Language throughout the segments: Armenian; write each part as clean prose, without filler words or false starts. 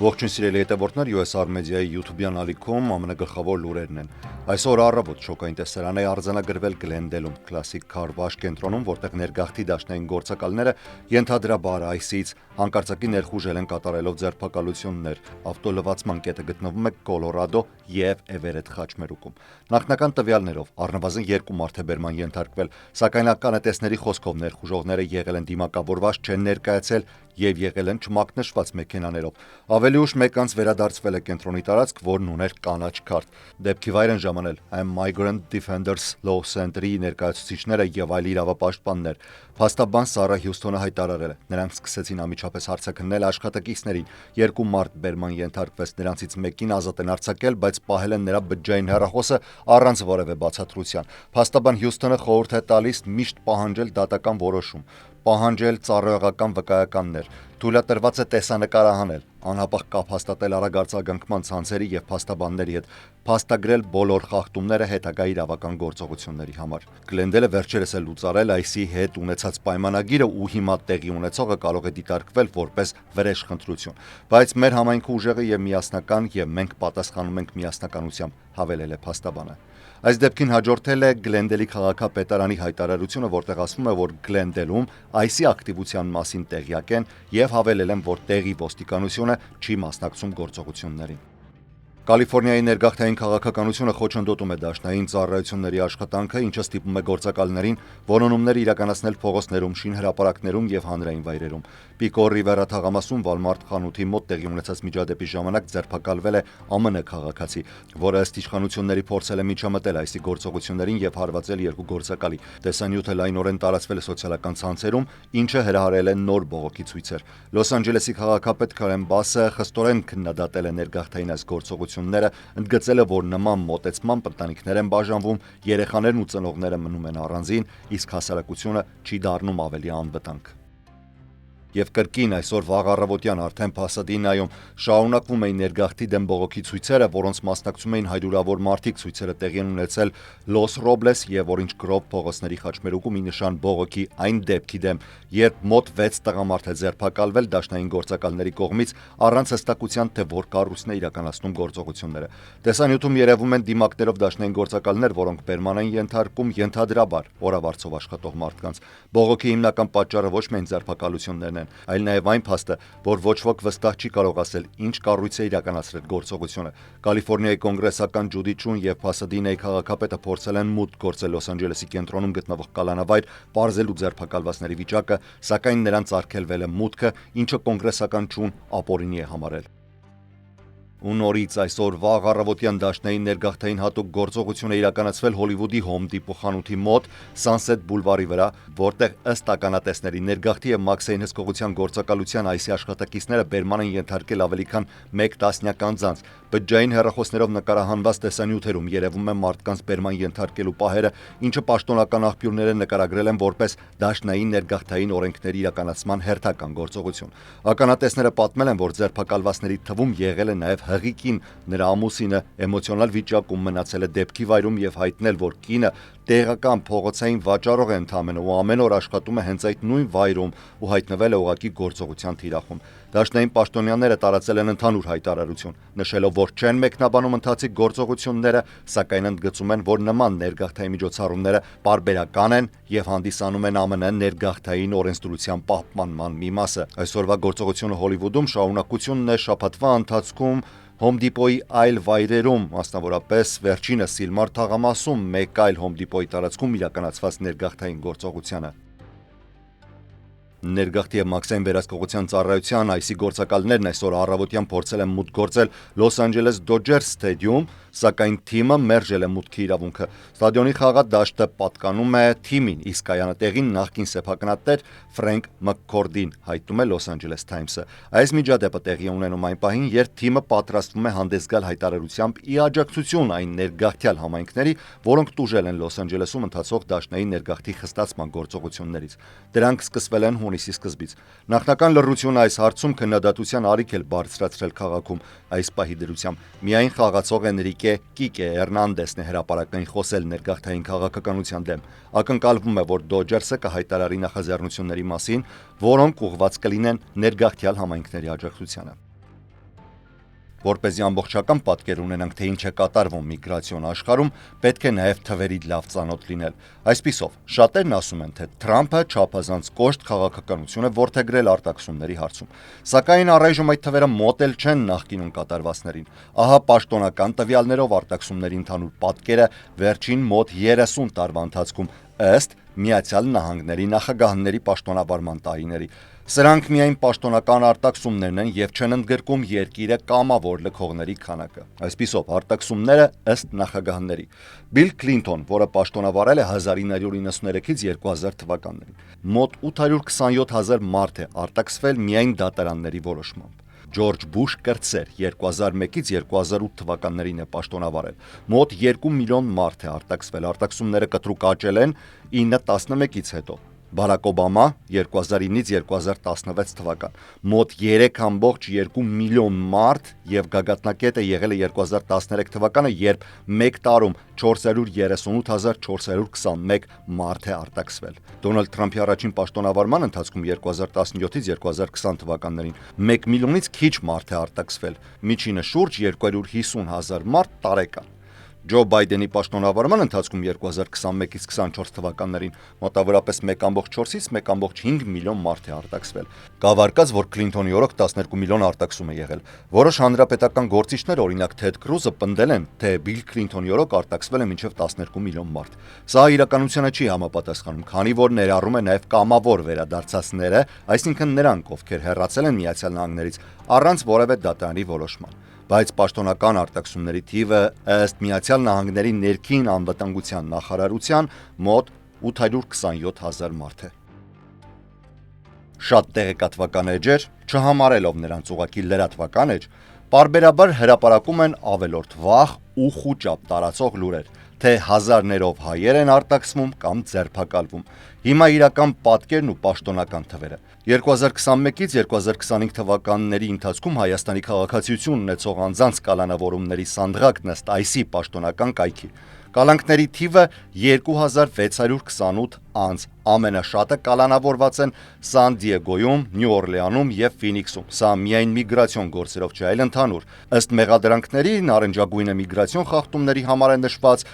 Ողջույն սիրելի հետևորդներ, US Armedia-ի YouTube-յան ալիքում ամենագլխավոր լուրերն են։ Այսօր առավոտ շոկային տեսարան է արձանագրվել Գլենդելում, կլասիկ քարվաշ կենտրոնում, որտեղ ներգաղթի դաշնային գործակալները ենթադրաբար այսից հանկարծակի ներխուժել են կատարելով ձերբակալություններ։ Ավտոլվացման կետը գտնվում է Կոլորադո եւ Էվերետ խաչմերուկում։ Նախնական տվյալներով առնվազն 2 մարդ է բերման ենթարկվել, սակայն ականատեսների խոսքով ներխուժողները եղել են դիմակավորված, չեն ներկայացել եւ եղել են չմակնշված մեքենաներով։ Ավելի ուշ մեկ անց վերադարձվել է կենտրոնի տարածք, որն ուներ կանաչ քարտ։ Դեպքի վայր են ժամանել Migrant Defenders Law Center-ի ներկայացուցիչները եւ այլ իրավապաշտպաններ։ Փաստաբան Սարա Հյուստոնը հայտարարել է. նրանք սկսեցին անմիջապես արձակնել աշխատակիցներին։ 2 մարդ բերման ենթարկվեց, նրանցից մեկին ազատ են արձակել, բայց պահել են նրա բջջային հեռախոսը առանց որևէ բացատրության։ Փաստաբան Հյուստոնը խորհուրդ է տալիս միշտ պահանջել դատական որոշում, պահանջել ծառայողական վկայականներ, թույլատրված է տեսանկարահանել, անհապաղ կապ հաստատել արագ արձագանքման ցանցերի եւ փաստաբանների հետ, փաստագրել բոլոր խախտումները հետագա իրավական գործողությունների համար։ Գլենդելը վերջերս է լուծարել IC-ի հետ ունեցած պայմանագիրը ու հիմա տեղի ունեցողը կարող է դիտարկվել որպես վրեժխնդրություն, բայց մեր համայնքի ուժեղը եւ միասնական եւ մենք պատասխանում ենք միասնականությամբ, հավելել է փաստաբանը։ Այս դեպքին հաջորդել է Գլենդելի քաղաքապետարանի հայտարարությունը, որտեղ ասվում է, որ Գլենդելում IC ակտիվության մասին տեղյակ են եւ հավելել են, որ տեղի ոստիկանությունը չի մասնակցում գործողություններին։ Կալիֆոռնիայի ներգաղթային քաղաքականությունը խոչընդոտում է դաշնային ծառայությունների աշխատանքը, ինչը ստիպում է գործակալներին որոնումներ իրականացնել փողոցներում, շինհրապարակներում եւ հանրային վայրերում։ Պիկո Ռիվերա թաղամասում Walmart խանութի մոտ տեղի ունեցած միջադեպի ժամանակ ձերբակալվել է ԱՄՆ քաղաքացի, որը ըստ իշխանությունների փորձել է միջամտել IC գործողություններին եւ հարվածել 2 գործակալի։ Տեսանյութը լայնորեն տարածվել է սոցիալական ցանցերում, ինչը հրահարել է նոր բողոքի ցույցեր։ Լոս Անջելեսի քաղաքապետ Քարեն Բասը խստորեն քննադատել է ներգաղթային այս գործողությունները, ընդգծել է, որ նման մոտեցմամբ ընտանիքներ են բաժանվում, երեխաներն ու ծնողները մնում են առանձին, իսկ հասարակությունը չի դառնում ավելի անվտանգ։ Եվ կրկին այսօր վաղ առավոտյան արդեն Փասադինայում շարունակվում էին ներգաղթի դեմ բողոքի ցույցերը, որոնց մասնակցում էին հայդուրավոր մարդիկ։ Ցույցերը տեղի են ունեցել Լոս Ռոբլես եւ Օրինջ Գրով փողոցների խաչմերուկում, ի նշան բողոքի այն դեպքի դեմ, երբ մոտ 6 տղամարդ է ձերբակալվել դաշնային գործակալների կողմից առանց հստակության, թե որ կառույցն է իրականացնում գործողությունները։ Տեսանյութում երևում են դիմակներով դաշնային գործակալներ, որոնք բերման են ենթարկում ենթադրաբար օրավարձով աշխատող մարդկանց։ Բողոքի հիմնական պատճառը ոչ միայն ձերբակալություններն են, այլ նաև այն փաստը, որ ոչ ոք վստահ չի կարող ասել, ինչ կառույց է իրականացրել գործողությունը։ Կալիֆոռնիայի կոնգրեսական Ջուդի Չուն եւ Փասադինայի քաղաքապետը փորձել են մուտք գործել Լոս Անջելեսի կենտրոնում գտնվող կալանավայր, պարզելու ձերբակալվածների վիճակը, սակայն նրանց արգելվել է մուտքը, ինչը կոնգրեսական Չուն ապօրինի է համարել։ Ու նորից այսօր վաղ առավոտյան դաշնային ներգաղթային հատուկ գործողություն է իրականացվել Հոլիվուդի Home Depot խանութի մոտ Sunset Boulevard-ի վրա, որտեղ ըստ ականատեսների ներգաղթի եւ մաքսային հսկողության գործակալության IC աշխատակիցները բերման են ենթարկել ավելի քան 1 տասնյակ անձանց։ Բջջային հեռախոսներով նկարահանված տեսանյութերում երևում է մարդկանց բերման ենթարկելու պահերը, ինչը պաշտոնական աղբյուրները նկարագրել են որպես դաշնային ներգաղթային օրենքների իրականացման հերթական գործողություն։ Ականատեսները պատմել են, որ ձերբակալվածների թվում եղել է նաեւ հղի կին, նրա ամուսինը էմոցիոնալ վիճակում մնացել է դեպքի վայրում եւ հայտնել, որ կինը տեղական փողոցային վաճառող է ընդամենը ու ամեն օր աշխատում է հենց այդ նույն վայրում ու հայտնվել է ուղղակի գործողության թիրախում։ Դաշնային պաշտոնյաները տարածել են ընդհանուր հայտարարություն, նշելով, որ չեն մեկնաբանում ընթացիկ գործողությունները, սակայն ընդգծում են, որ նման ներգաղթային միջոցառումները պարբերական են եւ հանդիսանում են ԱՄՆ ներգաղթային օրենսդրության պահպանման մի մասը։ Այսօրվա գործողությունը Հոլիվուդում շարունակությունն է շաբաթվա ընթացքում Home Depot-ի այլ վայրերում, մասնավորապես վերջինս Սիլմար թաղամասում մեկ այլ Home Depot-ի տարածքում իրականացված ներգաղթային գործողությանը։ Ներգաղթի եւ մաքսային վերահսկողության ծառայության IC գործակալներն այսօր առավոտյան փորձել են մուտք գործել Լոս Անջելես Դոջերս ստադիում, սակայն թիմը մերժել է մուտքի իրավունքը։ Ստադիոնի խաղադաշտը պատկանում է թիմին, իսկ կայանատեղին նախկին սեփականատեր Ֆրենկ Մաքքորդին, հայտնում է Լոս Անջելես Թայմսը։ Այս միջադեպը տեղի ունենում այն պահին, երբ թիմը պատրաստվում է հանդես գալ հայտարարությամբ ի աջակցություն այն ներգաղթյալ համայնքների, որոնք տուժել են Լոս Անջելեսում ընթացող դաշնային ներգաղթի խստացման գործողություններից։ Դրանք սկսվել են հունիսի սկզբից։ Նախնական լռությունը այս հարցում քննադատության արիք էլ բարձրացրել քաղաքում։ Այս պահի դրությամբ միայն խաղացող Էնրիկե Կիկե Հեռնանդեսն է հրապարակային խոսել ներգաղթային քաղաքականության դեմ։ Ակնկալվում է, որ Դոջերսը կհայտարարի նախաձեռնությունների մասին, որոնք ուղղված կլինեն ներգաղթյալ համայնքների աջակցությանը։ Որպեսզի ամբողջական պատկեր ունենանք, թե ինչ է կատարվում միգրացիոն աշխարհում, պետք է նաև թվերի լավ ծանոթ լինել։ Այսպիսով, շատերն ասում են, թե Թրամփը չափազանց կոշտ քաղաքականություն է որդեգրել արտաքսումների հարցում։ Սակայն առայժմ այդ թվերը մոտ էլ չեն նախկինում կատարվածներին։ Ահա պաշտոնական տվյալներով արտաքսումների ընդհանուր պատկերը վերջին մոտ 30 տարվա ընթացքում ըստ Միացյալ Նահանգների նախագահների պաշտոնավարման տարիների։ Սրանք միայն պաշտոնական արտաքսումներն են եւ չեն ընդգրկում երկիրը կամավոր լքողների քանակը։ Այսպիսով, արտաքսումները ըստ նախագահների. Բիլ Քլինթոն, որը պաշտոնավարել է 1993-ից 2000 թվականներին, մոտ 827,000 մարդ է արտաքսվել միայն դատարանների որոշմամբ։ Ջորջ Բուշ կրտսեր 2001-ից 2008 թվականներին է պաշտոնավարել։ Մոտ 2 միլիոն մարդ է արտաքսվել, արտաքսումները կտրուկ աճել են 9-11-ից հետո։ Բարակ Օբամա 2009-ից 2016 թվական, մոտ 3,2 միլիոն մարդ եւ գագաթնակետը եղել է 2013 թվականը, երբ մեկ տարում 438,421 մարդ է արտաքսվել։ Դոնալդ Թրամփի առաջին պաշտոնավարման ընթացքում 2017-ից 2020 թվականներին 1 միլիոնից քիչ մարդ է արտաքսվել, միջինը շուրջ 250,000 մարդ տարեկան։ Ջո Բայդենի պաշտոնավարման ընթացքում 2021-ից 24 թվականներին մոտավորապես 1,4-ից 1,5 միլիոն մարդ է արտաքսվել։ Կավարկած, որ Քլինթոնի օրոք 12 միլիոն արտաքսում է եղել։ Որոշ հանրապետական գործիչներ, օրինակ Թեդ Քրուզը, պնդել են, թե Բիլ Քլինթոնի օրոք արտաքսվել է մինչև 12 միլիոն մարդ։ Սա իրականությանը չի համապատասխանում, քանի որ ներառում է նաև կամավոր վերադարձածները, այսինքն նրանք, ովքեր հեռացել են Միացյալ Նահանգներից առանց որևէ դատարանի որոշման։ Բայց պաշտոնական արտաքսումների թիվը ըստ Միացյալ Նահանգների ներքին անվտանգության նախարարության մոտ 827,000 մարդ է։ Շատ տեղեկատվական էջեր, չհամարելով նրանց ուղղակի լրատվական էջ, պարբերաբար հրապարակում են ավելորդ վախ ու խուճապ տարածող լուրեր, թե հազարներով հայեր են արտաքսվում կամ ձերբակալվում։ Հիմա իրական պատկերն ու պաշտոնական թվերը։ 2021-ից 2025 թվականների ընթացքում Հայաստանի քաղաքացիություն ունեցող անձանց կալանավորումների սանդղակն ըստ ICE պաշտոնական կայքի։ Կալանքների թիվը 2628 անձ, ամենաշատը կալանավորված են Սան Դիեգոյում, Նյու Օրլեանում եւ Ֆինիքսում։ Սա միայն միգրացիոն գործերով չէ, այլ ընդհանուր։ Ըստ մեղադրանքների նարնջագույնը միգրացիոն խախտումների համար է նշված,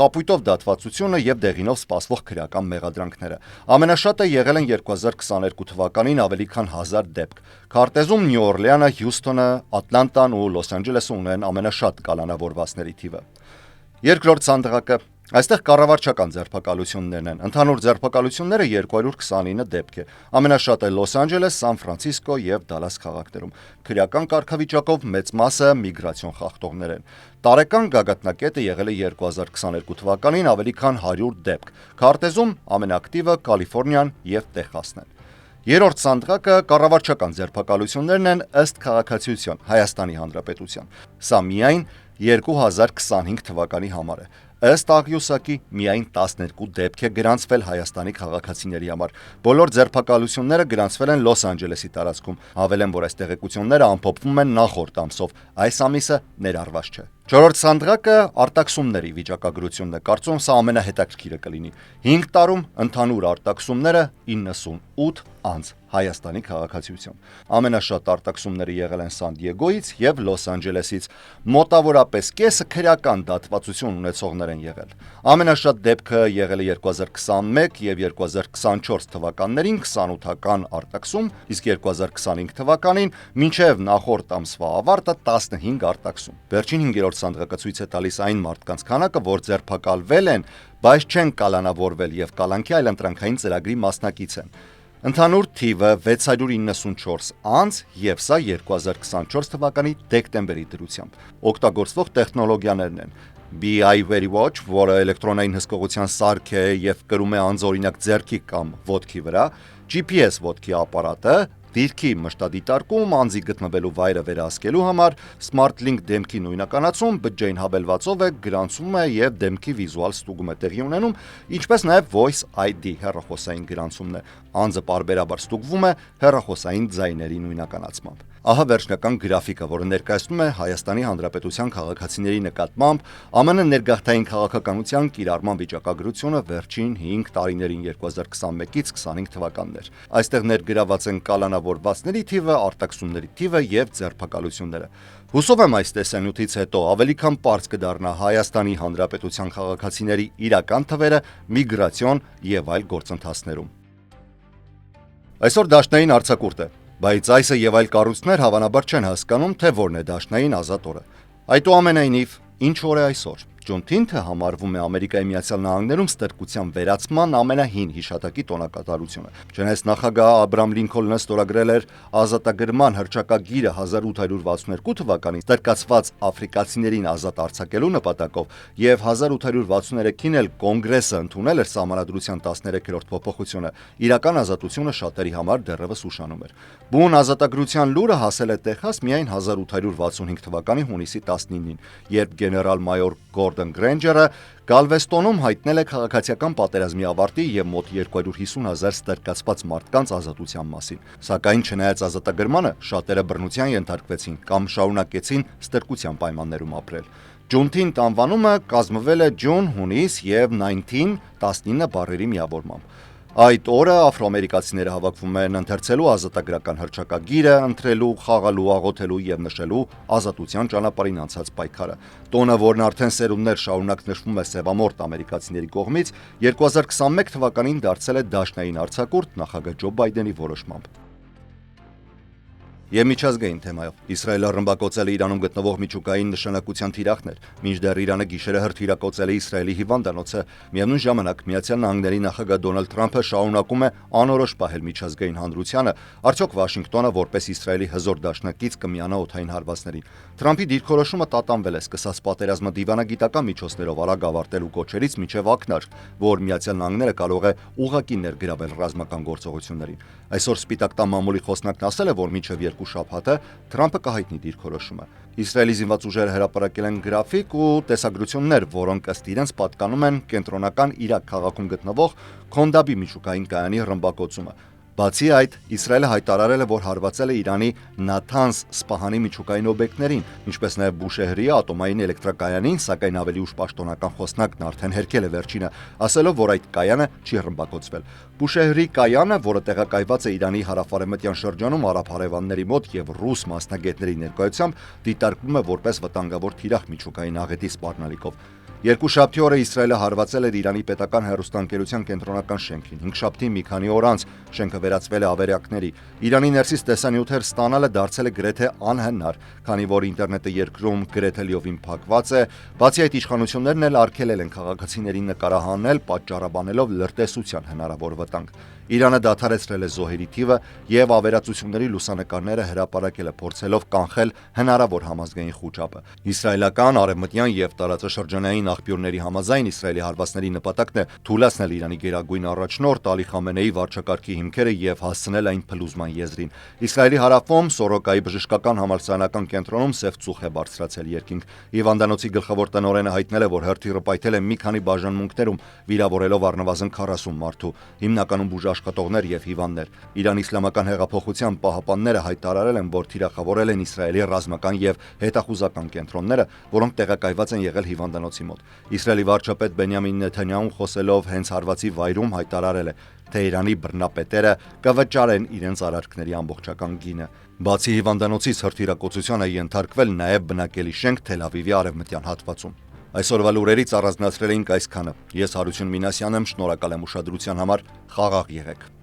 կապույտով դատվածությունը եւ դեղինով սպասվող քրեական մեղադրանքները։ Ամենաշատը եղել են 2022 թվականին ավելի քան 1000 դեպք։ Քարտեզում Նյու Օրլեանը, Հյուսթոնը, Ատլանտան ու Լոս Անջելեսը ունեն ամենաշատ կալանավորվածների թիվը։ Երկրորդ սանդղակը։ Այստեղ կառավարչական ձերբակալություններն են։ Ընդհանուր ձերբակալությունները 229 դեպք է։ Ամենաշատը Լոս Անջելես, Սան Ֆրանցիսկո եւ Դալաս քաղաքներում։ Քրեական կարգավիճակով մեծ մասը միգրացիոն խախտողներ են։ Տարեկան գագաթնակետը եղել է 2022 թվականին ավելի քան 100 դեպք։ Քարտեզում ամենաակտիվը Կալիֆոռնիան եւ Տեխասն են։ Երրորդ սանդղակը կառավարչական ձերբակալություններն են ըստ քաղաքացիության Հայաստանի Հանրապետության։ Սա միայն 2025 թվականի համար է։ Ըստ աղյուսակի միայն 12 դեպք է գրանցվել Հայաստանի քաղաքացիների համար։ Բոլոր ձերբակալությունները գրանցվել են Լոս Անջելեսի տարածքում։ Հավելեմ, որ այս տեղեկությունները ամփոփվում են նախորդ ամսով, այս ամիսը ներառված չէ։ Չորրորդ սանդղակը արտաքսումների վիճակագրությունն է։ Կարծում սա ամենահետաքրքիրը կլինի։ 5 տարում ընդհանուր արտաքսումները 98 անձ Հայաստանի քաղաքացիություն։ Ամենաշատ արտաքսումները եղել են Սան Դիեգոյից եւ Լոս Անջելեսից։ Մոտավորապես կեսը քրեական դատվածություն ունեցողներ են եղել։ Ամենաշատ դեպքը եղել է 2021 եւ 2024 թվականներին 28-ական արտաքսում, իսկ 2025 թվականին մինչև նախորդ ամսվա ավարտը 15 արտաքսում։ Վերջին 5-րդ սանդղակը ցույց է տալիս այն մարդկանց քանակը, որ ձերբակալվել են, բայց չեն կալանավորվել եւ կալանքի այլընտրանքային ծրագրի մասնակից են։ Ընդհանուր թիվը 694 անձ եւ սա 2024 թվականի դեկտեմբերի դրությամբ։ Օգտագործվող տեխնոլոգիաներն են BI Very Watch, որը էլեկտրոնային հսկողության սարք է եւ կրում է անձօրինակ ձեռքի կամ ոտքի վրա, GPS ոտքի ապարատը, դիրքի մշտադիտարկում, անձի գտնվելու վայրը վերահսկելու համար, SmartLink դեմքի նույնականացում, բջջային հավելվածով է, գրանցում է եւ դեմքի վիզուալ ստուգում է տեղի ունենում, ինչպես նաեւ Voice ID հեռախոսային գրանցումն է։ անձը պարբերաբար ստուգվում է հեռախոսային ձայների նույնականացմամբ։ Ահա վերջնական գրաֆիկը, որը ներկայացնում է Հայաստանի Հանրապետության քաղաքացիների նկատմամբ ԱՄՆ ներգաղթային քաղաքականության կիրառման վիճակագրությունը վերջին 5 տարիներին 2021-ից 25 թվականներ։ Այստեղ ներգրաված են կալանավորվածների թիվը, արտաքսումների թիվը եւ ձերբակալությունները։ Հուսով եմ այս տեսանյութից հետո ավելի քան պարզ կդառնա Հայաստանի Հանրապետության քաղաքացիների իրական թվերը միգրացիոն եւ այլ գործընթացներում։ Այսօր դաշնային արձակուրդ է, բայց այսը եւ այլ կառույցներ հավանաբար չեն հասկանում, թե որն է դաշնային ազատ օրը։ Այդուամենայնիվ, ինչ օր է այսօր։ Ջունթինթը համարվում է Ամերիկայի Միացյալ Նահանգներում ստրկության վերացման ամենահին հիշատակի տոնակատարությունը։ Չնայած նախագահ Աբրահամ Լինքոլնը ստորագրել էր ազատագրման հռչակագիրը 1862 թվականին ստրկացված աֆրիկացիներին ազատ արձակելու նպատակով եւ 1863-ին էլ կոնգրեսը ընդունել էր Սահմանադրության 13-րդ փոփոխությունը, իրական ազատությունը շատերի համար դեռևս ուշանում էր։ Բուն ազատագրության լուրը հասել է Տեխաս միայն 1865 թվականի հունիսի 19-ին, երբ գեներալ-մայոր Գորդոն Գրենջերը Գալվեստոնում հայտնել է քաղաքացիական պատերազմի ավարտի եւ մոտ 250,000 ստրկացված մարդկանց ազատության մասին։ Սակայն չնայած ազատագրմանը, շատերը բռնության ենթարկվեցին կամ շարունակեցին ստրկության պայմաններում ապրել։ Ջունթինթ անվանումը կազմվել է ջուն, հունիս եւ 19 բառերի միավորմամբ։ Այդ օրը աֆրոամերիկացիները հավաքվում են ընթերցելու ազատագրական հռչակագիրը, ընտրելու, խաղալու, աղոթելու եւ նշելու ազատության ճանապարհին անցած պայքարը։ Տոնը, որն արդեն սերունդներ շարունակ նշվում է սևամորթ ամերիկացիների կողմից, 2021 թվականին դարձել է դաշնային արձակուրդ նախագահ Ջո Բայդենի որոշմամբ։ Եվ միջազգային թեմայով Իսրայելը ռմբակոծել է Իրանում գտնվող միջուկային նշանակության թիրախներ, մինչդեռ Իրանը գիշերը հրթիռակոծել է Իսրայելի հիվանդանոցը։ Միևնույն ժամանակ Միացյալ Նահանգների նախագահ Դոնալդ Թրամփը շարունակում է անորոշ պահել միջազգային հանրությանը, արդյոք Վաշինգտոնը որպես Իսրայելի հզոր դաշնակից կմիանա օդային հարվածներին։ Թրամփի դիրքորոշումը տատանվել է սկսած պատերազմը դիվանագիտական միջոցներով արագ ավարտելու կոչերից մինչև ակնարկ, որ Միացյալ Նահանգները կարող է ուղղակի ներգրավել ռազմական գործողություններին։ Այսօր Սպիտակ տան մամուլի խոսնակն ասել է, որ մինչև 2 շաբաթը Թրամփը կհայտնի դիրքորոշումը։ Իսրայելի զինված ուժերը հրապարակել են գրաֆիկ ու տեսագրություններ, որոնք ըստ իրենց պատկանում են կենտրոնական Իրաք քաղաքում գտնվող Քոնդաբի միջուկային կայանի ռմբակոծումը։ Բացի այդ, Իսրայելը հայտարարել է, որ հարվածել է Իրանի Նաթանզ Սպահանի միջուկային օբյեկտներին, ինչպես նաև Բուշեհրի ատոմային էլեկտրակայանին, սակայն ավելի ուշ պաշտոնական խոսնակն արդեն հերքել է վերջինը, ասելով, որ այդ կայանը չի ռմբակոծվել։ Բուշեհրի կայանը, որը տեղակայված է Իրանի հարավ-արևմտյան շրջանում արաբ հարևանների մոտ եւ ռուս մասնագետների ներկայությամբ, դիտարկվում է որպես վտանգավոր թիրախ միջուկային աղետի սպառնալիքով։ Երկուշաբթի օրը Իսրայելը հարվածել էր Իրանի պետական հեռուստաընկերության կենտրոնական շենքին։ Հինգշաբթի մի քանի օր անց շենքը վերածվել է ավերակների։ Իրանի ներսից տեսանյութեր ստանալը դարձել է գրեթե անհնար, քանի որ ինտերնետը երկրում գրեթե լիովին փակված է։ Բացի այդ, իշխանություններն էլ արգելել են քաղաքացիներին նկարահանել, պատճառաբանելով լրտեսության հնարավոր վտանգ։ Իրանը դադարեցրել է զոհերի թիվը եւ ավերածությունների լուսանկարները հրապարակել է, փորձելով կանխել հնարավոր համազգային խուճապը։ Իսրայելական, արևմտյան եւ տարածաշրջանային աղբյուրների համաձայն Իսրայելի հարվածների նպատակն է թույլատրել Իրանի գերագույն առաջնորդ Ալի Խամենեի վարչակարգի հիմքերը եւ հասցնել այն փլուզման եզրին։ Իսրայելի հարավում Սորոկայի բժշկական համալսարանական կենտրոնում սև ծուխ է բարձրացել երկինք։ Հիվանդանոցի գլխավոր տնօրենը հայտնել է, որ հրթիռը պայթել է մի քանի բաժանմունքներում, վիրավորելով առնվազն 40 մարդու, հիմնականում բուժաշխատողներ եւ հիվանդներ։ Իրանի իսլամական հեղափոխության պահապանները հայտարարել են, որ թիրախավորել են Իսրայելի ռազմական եւ հետախուզական կենտրոնները, որոնք տեղակայված են եղել հիվանդանոցի մոտ։ Իսրայելի վարչապետ Բենյամին Նեթանյահուն խոսելով հենց հարվածի վայրում հայտարարել է, թե Իրանի բռնապետերը կվճարեն իրենց արարքների ամբողջական գինը։ Բացի հիվանդանոցից հրթիռակոծությանը ենթարկվել նաև բնակելի շենք Թել Ավիվի արևմտյան հատվածում։ Այսօրվա լուրերից առանձնացրել էինք այսքանը։ Ես Հարություն Մինասյանն եմ, շնորհակալ եմ ուշադրության համար, խաղաղ եղեք։